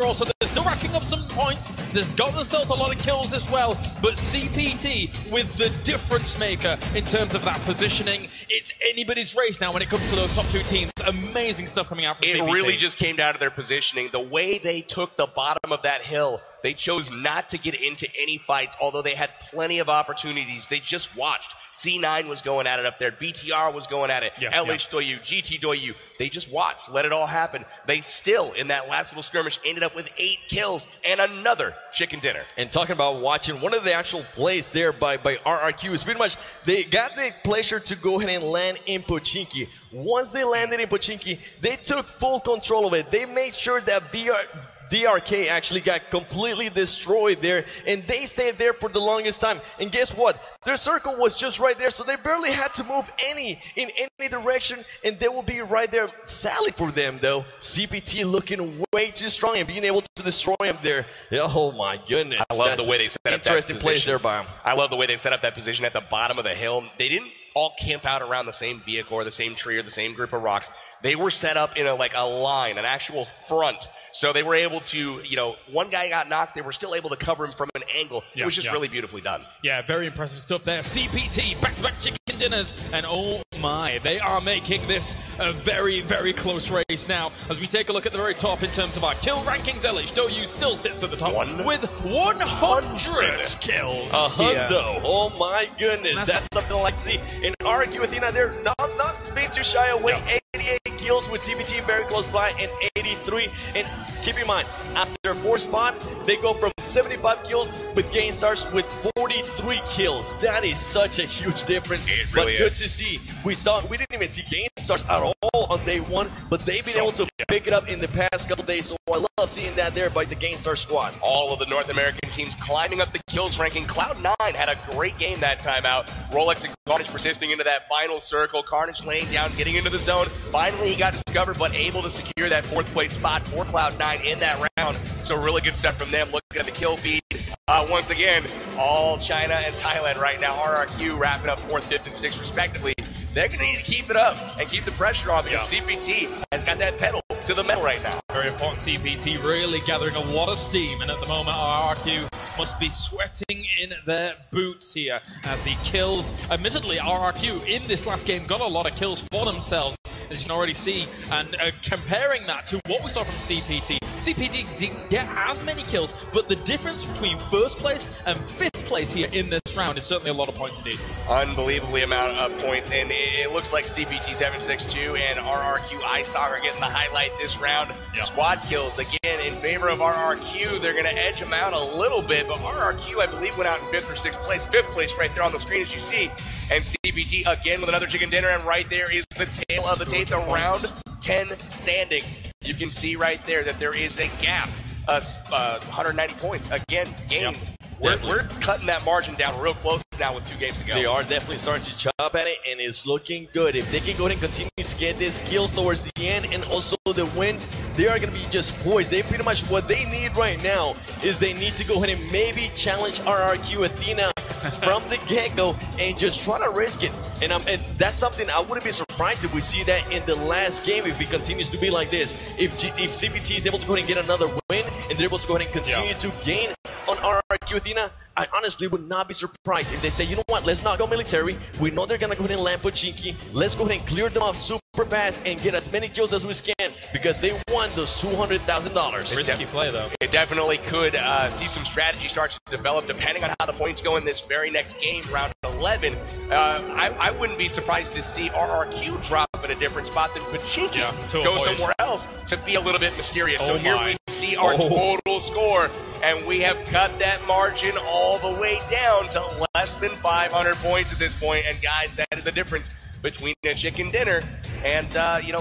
also. They're still racking up some points. There's got themselves a lot of kills as well. But CPT with the difference maker in terms of that positioning. It's anybody's race now when it comes to those top two teams. Amazing stuff coming out from CPT. It really just came down to their positioning. The way they took the bottom of that hill, they chose not to get into any fights, although they had plenty of opportunities. They just watched. C9 was going at it up there. BTR was going at it. LH Doyu, GT Doyu. They just watched, let it all happen. They still, in that last little skirmish, ended up with 8 kills and another chicken dinner. And talking about watching, one of the actual plays there by RRQ is pretty much they got the pleasure to go ahead and land in Pochinki. Once they landed in Pochinki, they took full control of it. They made sure that DRK actually got completely destroyed there, and they stayed there for the longest time. And guess what? Their circle was just right there, so they barely had to move in any direction, and they will be right there. Sadly for them, though, CPT looking way too strong and being able to destroy him there. Oh my goodness! I love the way they set up that position. Interesting plays there by him. I love the way they set up that position at the bottom of the hill. They didn't all camp out around the same vehicle or the same tree or the same group of rocks. They were set up in a line, an actual front. So they were able to, one guy got knocked, they were still able to cover him from an angle. It was just really beautifully done. Yeah, very impressive stuff there. CPT, back-to-back chicken dinners, and oh my, they are making this a very, very close race now. As we take a look at the very top in terms of our kill rankings, LH Doyu still sits at the top with 100 kills. Hundo. Oh my goodness, that's something I like to see. And RQ Athena, they're not being too shy away. 88 kills with CPT very close by, and 83. And keep in mind, after their 4th spot, they go from 75 kills with Game Stars with 43 kills. That is such a huge difference. It really but good to see. We didn't even see Game Stars at all on day 1, but they've been able to pick it up in the past couple days. So I love seeing that there by the Game Star squad. All of the North American teams climbing up the kills ranking. Cloud9 had a great game that time out. Rolex and Carnage persisting into that final circle. Carnage laying down, getting into the zone. Finally, he got discovered, but able to secure that 4th place spot for Cloud9 in that round. So really good stuff from them. Looking at the kill feed. Once again, all China and Thailand right now. RRQ wrapping up 4th, 5th, and 6th respectively. They're going to need to keep it up and keep the pressure on because CPT has got that pedal to the metal right now. Very important. CPT really gathering a lot of steam, and at the moment RRQ must be sweating in their boots here as the kills. Admittedly, RRQ in this last game got a lot of kills for themselves, as you can already see, and comparing that to what we saw from CPT. CPT didn't get as many kills, but the difference between 1st place and 5th place here in this round is certainly a lot of points indeed. Unbelievably amount of points, and it looks like CPT 762 and RRQ iSock are getting the highlight this round. Squad kills again in favor of RRQ. They're going to edge them out a little bit, but RRQ I believe went out in 5th or 6th place. 5th place right there on the screen as you see, and CPT again with another chicken dinner, and right there is the tail of the tape, the round 10 standing. You can see right there that there is a gap. 190 points again gained. We're cutting that margin down real close now with 2 games to go. They are definitely starting to chop at it, and it's looking good. If they can go ahead and continue to get these kills towards the end and also the wins, they are going to be just poised. They pretty much, what they need right now is they need to go ahead and maybe challenge RRQ Athena from the get-go and just try to risk it. And that's something I wouldn't be surprised if we see that in the last game if it continues to be like this. If CPT is able to go ahead and get another win and they're able to go ahead and continue to gain on RRQ Athena, I honestly would not be surprised if they say, you know what, let's not go military. We know they're going to go ahead and land Pochinki. Let's go ahead and clear them off super fast and get as many kills as we can because they won those $200,000. Risky play, though. It definitely could see some strategy start to develop depending on how the points go in this very next game, round 11. I wouldn't be surprised to see RRQ drop in a different spot than Pochinki go somewhere else to be a little bit mysterious. So here we see our total score, and we have cut that margin all the way down to less than 500 points at this point. And guys, that is the difference between a chicken dinner and,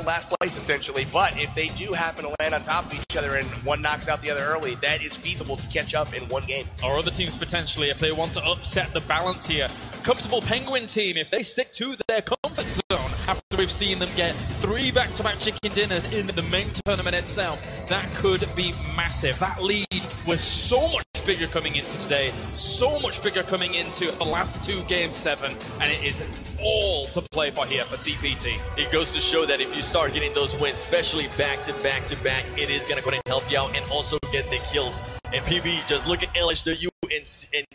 last place, essentially. But if they do happen to land on top of each other and one knocks out the other early, that is feasible to catch up in 1 game. Or other teams potentially, if they want to upset the balance here. Comfortable Penguin team, if they stick to their comfort zone after we've seen them get 3 back-to-back chicken dinners in the main tournament itself, that could be massive. That lead was so much much bigger coming into today, so much bigger coming into the last 2 Game 7, and it is all to play for here for CPT. It goes to show that if you start getting those wins, especially back to back, it is going to go ahead and help you out and also get the kills. And PB, just look at LHW and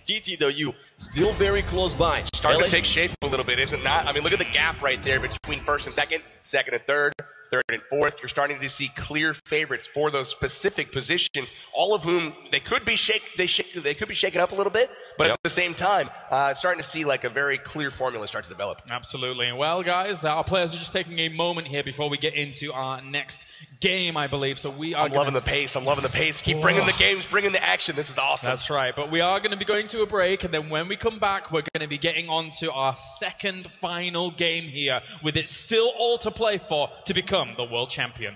GTW, still very close by. Starting to take shape a little bit, isn't it? I mean, look at the gap right there between first and second, second and third and fourth. You're starting to see clear favorites for those specific positions, all of whom they could be shaken up a little bit, but at the same time, starting to see like a very clear formula start to develop. Absolutely. Well, guys, our players are just taking a moment here before we get into our next game, I believe. So we are loving the pace. I'm loving the pace. Keep bringing the games, bringing the action. This is awesome. That's right. But we are going to be going to a break, and then when we come back, we're going to be getting on to our second final game here, with it still all to play for to become the world champion.